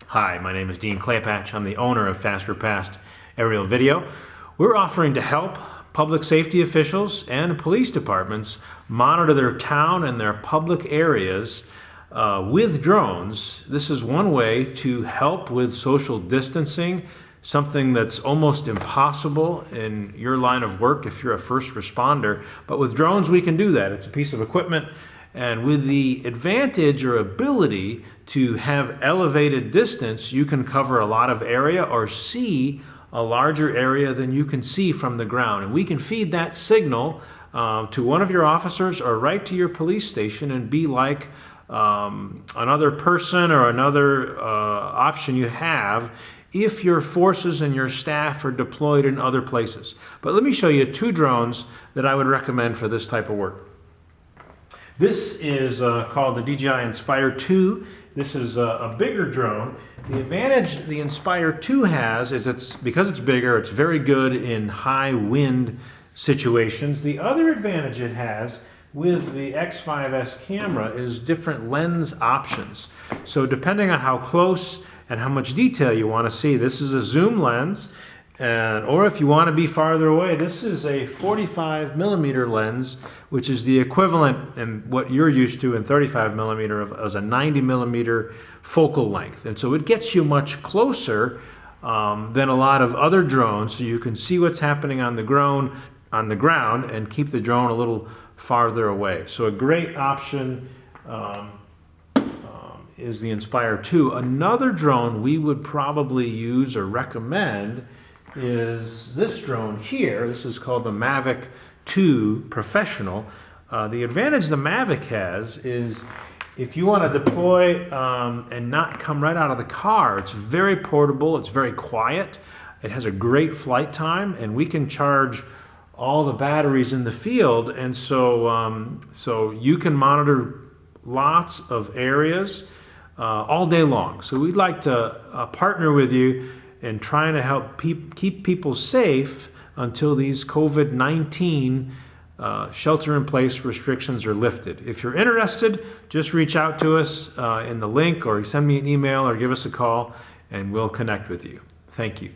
Hi, my name is Dean Claypatch. I'm the owner of Faster Past Aerial Video. We're offering to help public safety officials and police departments monitor their town and their public areas with drones. This is one way to help with social distancing, something that's almost impossible in your line of work if you're a first responder. But with drones, we can do that. It's a piece of equipment. And with the advantage or ability to have elevated distance, you can cover a lot of area or see a larger area than you can see from the ground. And we can feed that signal to one of your officers or right to your police station and be like another person or another option you have if your forces and your staff are deployed in other places. But let me show you two drones that I would recommend for this type of work. This is called the DJI Inspire 2. This is a bigger drone. The advantage the Inspire 2 has is because it's bigger, it's very good in high wind situations. The other advantage it has with the X5S camera is different lens options. So depending on how close and how much detail you want to see, this is a zoom lens. Or if you want to be farther away, this is a 45 millimeter lens, which is the equivalent and what you're used to in 35 millimeter as a 90 millimeter focal length. And so it gets you much closer than a lot of other drones, so you can see what's happening on the ground and keep the drone a little farther away. So a great option is the Inspire 2. Another drone we would probably use or recommend is this drone here. This is called the Mavic 2 Professional. The advantage the Mavic has is if you want to deploy and not come right out of the car, it's very portable, it's very quiet, it has a great flight time, and we can charge all the batteries in the field, and so you can monitor lots of areas all day long. So we'd like to partner with you in trying to help keep people safe until these COVID-19 shelter-in-place restrictions are lifted. If you're interested, just reach out to us in the link or send me an email or give us a call and we'll connect with you. Thank you.